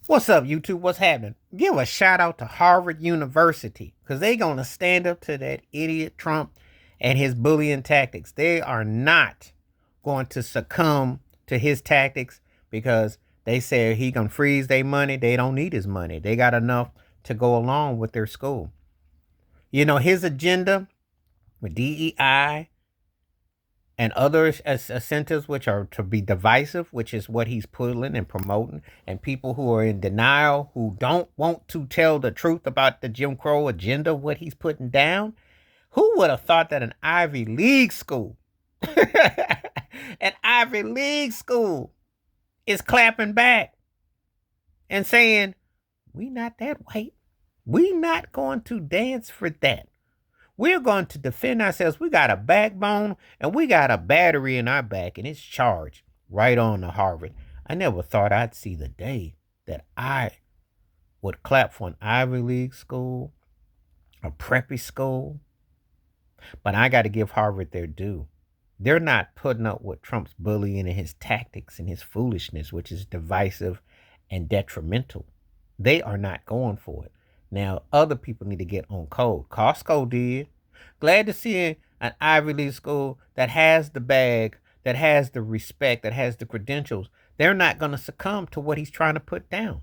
What's up, YouTube? What's happening? Give a shout out to Harvard University because they going to stand up to that idiot Trump and his bullying tactics. They are not going to succumb to his tactics because they say he going to freeze their money. They don't need his money. They got enough to go along with their school. You know, his agenda with DEI and other incentives which are to be divisive, which is what he's pulling and promoting, and people who are in denial, who don't want to tell the truth about the Jim Crow agenda, what he's putting down. Who would have thought that an Ivy League school, an Ivy League school, is clapping back and saying, "We not that white. We not going to dance for that. We're going to defend ourselves. We got a backbone and we got a battery in our back, and it's charged right on to Harvard." I never thought I'd see the day that I would clap for an Ivy League school, a preppy school, but I got to give Harvard their due. They're not putting up with Trump's bullying and his tactics and his foolishness, which is divisive and detrimental. They are not going for it. Now, other people need to get on code. Costco did. Glad to see an Ivy League school that has the bag, that has the respect, that has the credentials. They're not going to succumb to what he's trying to put down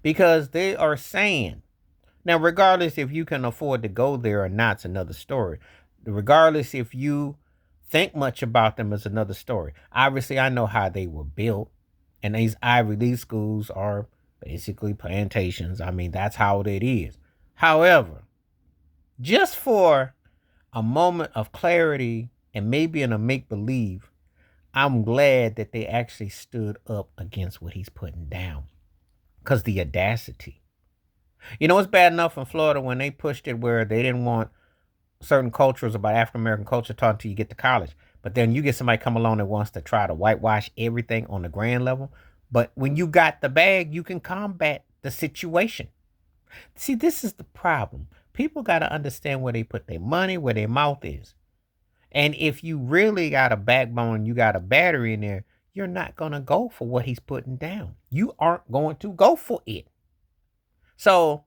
because they are saying, now, regardless if you can afford to go there or not, it's another story. Regardless if you think much about them is another story. Obviously, I know how they were built, and these Ivy League schools are basically plantations. I mean, that's how it is. However, just for a moment of clarity and maybe in a make believe, I'm glad that they actually stood up against what he's putting down. Because the audacity. You know, it's bad enough in Florida when they pushed it where they didn't want certain cultures about African American culture taught until you get to college. But then you get somebody come along that wants to try to whitewash everything on the grand level. But when you got the bag, you can combat the situation. See, this is the problem. People got to understand where they put their money, where their mouth is. And if you really got a backbone, you got a battery in there, you're not going to go for what he's putting down. You aren't going to go for it. So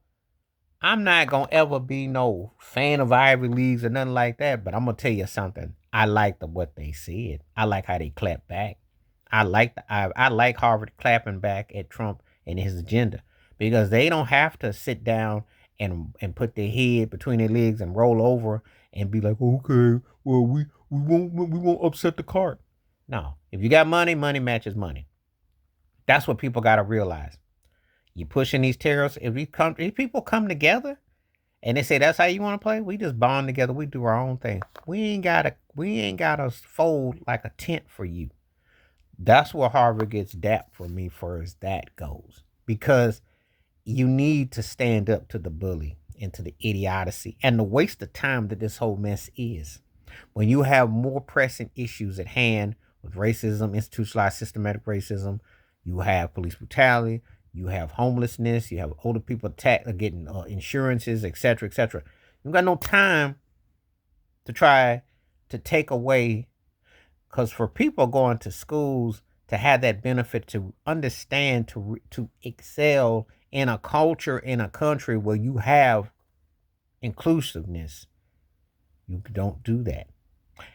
I'm not going to ever be no fan of Ivy Leagues or nothing like that. But I'm going to tell you something. I like what they said. I like how they clap back. I like Harvard clapping back at Trump and his agenda because they don't have to sit down and put their head between their legs and roll over and be like, okay, well we won't upset the cart. No, if you got money, money matches money. That's what people got to realize. You pushing these tariffs. If people come together and they say that's how you want to play, we just bond together. We do our own thing. We ain't gotta fold like a tent for you. That's where Harvard gets dapped for me far as that goes. Because you need to stand up to the bully and to the idiocy and the waste of time that this whole mess is. When you have more pressing issues at hand with racism, institutionalized systematic racism, you have police brutality, you have homelessness, you have older people getting insurances, etc., etc. You got no time to try to take away, because for people going to schools to have that benefit, to understand, to excel in a culture, in a country where you have inclusiveness, you don't do that.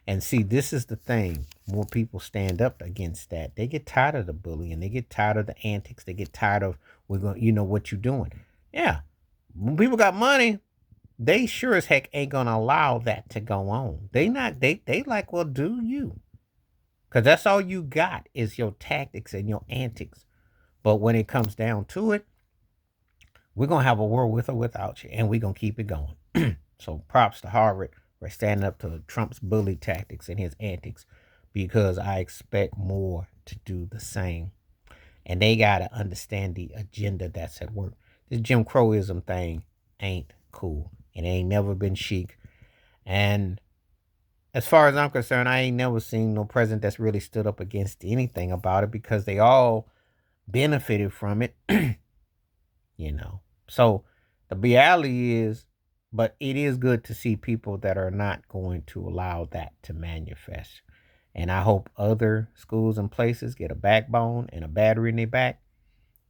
And see, this is the thing. More people stand up against that. They get tired of the bullying. They get tired of the antics. They get tired of what you're doing. Yeah. When people got money, they sure as heck ain't gonna allow that to go on. They like, well, do you? Because that's all you got is your tactics and your antics. But when it comes down to it, we're gonna have a war with or without you, and we're gonna keep it going. So props to Harvard for standing up to Trump's bully tactics and his antics, because I expect more to do the same. And they gotta understand the agenda that's at work. This Jim Crowism thing ain't cool. It ain't never been chic. And as far as I'm concerned, I ain't never seen no president that's really stood up against anything about it, because they all benefited from it. you know. So the reality is, but it is good to see people that are not going to allow that to manifest. And I hope other schools and places get a backbone and a battery in their back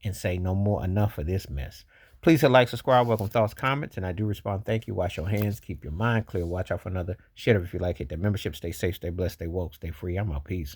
and say no more, enough of this mess. Please hit like, subscribe, welcome thoughts, comments, and I do respond. Thank you. Wash your hands. Keep your mind clear. Watch out for another shit if you like it. The membership. Stay safe, stay blessed, stay woke, stay free. I'm out. Peace.